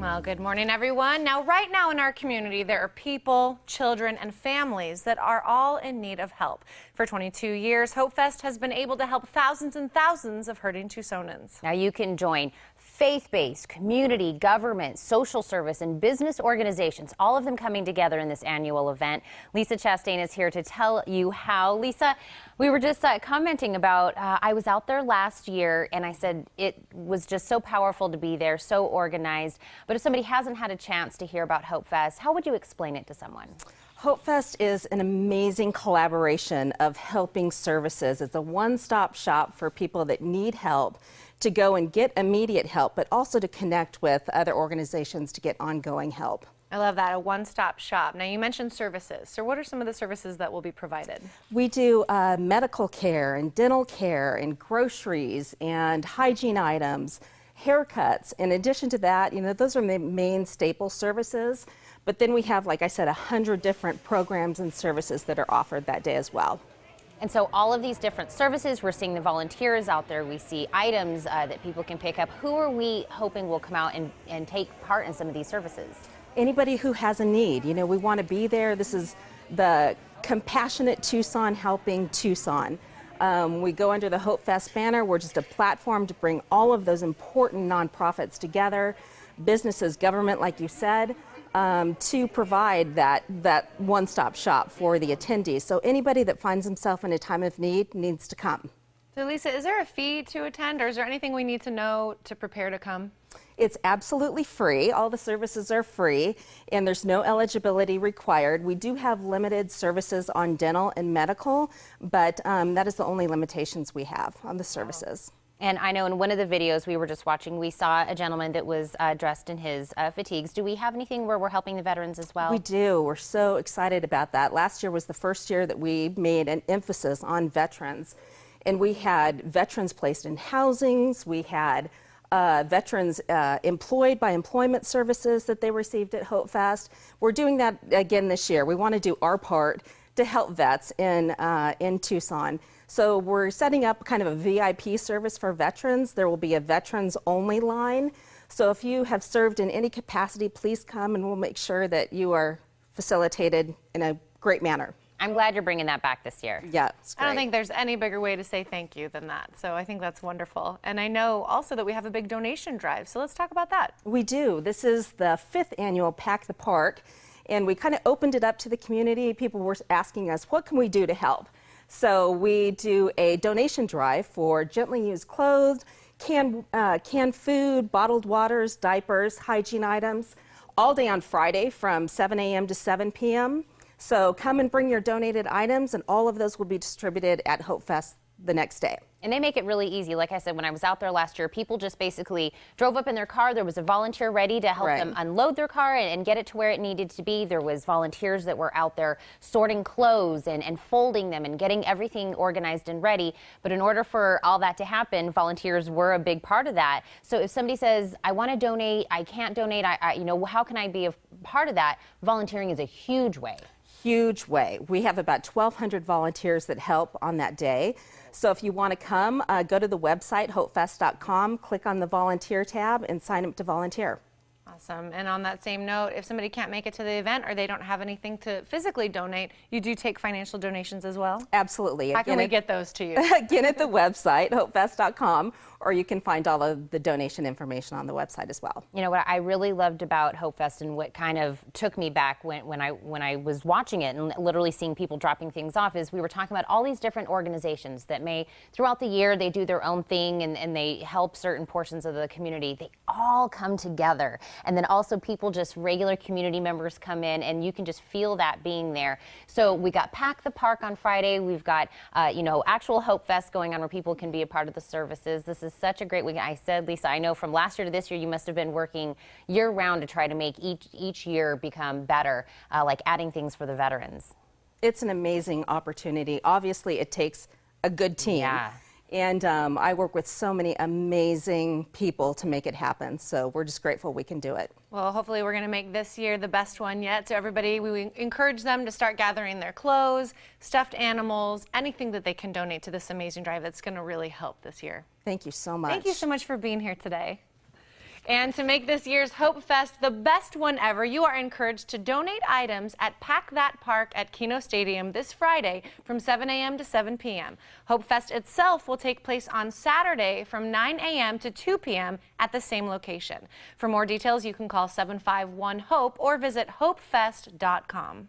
Well, good morning, everyone. Now, right now in our community, there are people, children, and families that are all in need of help. For 22 years, Hope Fest has been able to help thousands and thousands of hurting Tucsonans. Now you can join faith-based, community, government, social service, and business organizations, all of them coming together in this annual event. Lisa Chastain is here to tell you how. Lisa, we were just commenting about, I was out there last year and I said it was just so powerful to be there, so organized. But if somebody hasn't had a chance to hear about Hope Fest, how would you explain it to someone? Hope Fest is an amazing collaboration of helping services. It's a one-stop shop for people that need help to go and get immediate help, but also to connect with other organizations to get ongoing help. I love that, a one-stop shop. Now, you mentioned services. So what are some of the services that will be provided? We do medical care and dental care and groceries and hygiene items, haircuts. In addition to that, those are the main staple services. But then we have, like I said, 100 different programs and services that are offered that day as well. And so all of these different services, we're seeing the volunteers out there, we see items that people can pick up. Who are we hoping will come out and take part in some of these services? Anybody who has a need. We want to be there. This is the Compassionate Tucson helping Tucson. We go under the Hope Fest banner. We're just a platform to bring all of those important nonprofits together, businesses, government, like you said, to provide that one-stop shop for the attendees. So anybody that finds himself in a time of need needs to come. So Lisa, is there a fee to attend, or is there anything we need to know to prepare to come? It's absolutely free. All the services are free, and there's no eligibility required. We do have limited services on dental and medical, but that is the only limitations we have on the services. And I know in one of the videos we were just watching, we saw a gentleman that was dressed in his fatigues. Do we have anything where we're helping the veterans as well? We do. We're so excited about that. Last year was the first year that we made an emphasis on veterans. And we had veterans placed in housings. We had veterans employed by employment services that they received at Hope Fest. We're doing that again this year. We want to do our part to help vets in Tucson. So we're setting up kind of a VIP service for veterans. There will be a veterans only line. So if you have served in any capacity, please come and we'll make sure that you are facilitated in a great manner. I'm glad you're bringing that back this year. Yeah, it's great. I don't think there's any bigger way to say thank you than that. So I think that's wonderful. And I know also that we have a big donation drive. So let's talk about that. We do. This is the 5th annual Pack the Park. And we kind of opened it up to the community. People were asking us, what can we do to help? So we do a donation drive for gently used clothes, canned food, bottled waters, diapers, hygiene items, all day on Friday from 7 a.m. to 7 p.m. So come and bring your donated items, and all of those will be distributed at Hope Fest the next day. And they make it really easy. Like I said, when I was out there last year, people just basically drove up in their car. There was a volunteer ready to help them unload their car and get it to where it needed to be. There was volunteers that were out there sorting clothes and folding them and getting everything organized and ready. But in order for all that to happen, volunteers were a big part of that. So if somebody says, I want to donate, I can't donate, how can I be a part of that? Volunteering is a huge way. Huge way. We have about 1,200 volunteers that help on that day. So if you want to come, go to the website, hopefest.com, click on the volunteer tab, and sign up to volunteer. Awesome. And on that same note, if somebody can't make it to the event or they don't have anything to physically donate, you do take financial donations as well? Absolutely. How can we get those to you? Again, at the website, hopefest.com, or you can find all of the donation information on the website as well. You know what I really loved about Hope Fest and what kind of took me back when I was watching it and literally seeing people dropping things off is we were talking about all these different organizations that may, throughout the year, they do their own thing and they help certain portions of the community. They all come together. And then also people, just regular community members come in and you can just feel that being there. So we got Pack the Park on Friday. We've got, actual Hope Fest going on where people can be a part of the services. This is such a great weekend. I said, Lisa, I know from last year to this year, you must have been working year round to try to make each year become better, like adding things for the veterans. It's an amazing opportunity. Obviously, it takes a good team. Yeah. And I work with so many amazing people to make it happen. So we're just grateful we can do it. Well, hopefully we're going to make this year the best one yet. So everybody, we encourage them to start gathering their clothes, stuffed animals, anything that they can donate to this amazing drive that's going to really help this year. Thank you so much. Thank you so much for being here today. And to make this year's Hope Fest the best one ever, you are encouraged to donate items at Pack That Park at Kino Stadium this Friday from 7 a.m. to 7 p.m. Hope Fest itself will take place on Saturday from 9 a.m. to 2 p.m. at the same location. For more details, you can call 751-HOPE or visit hopefest.com.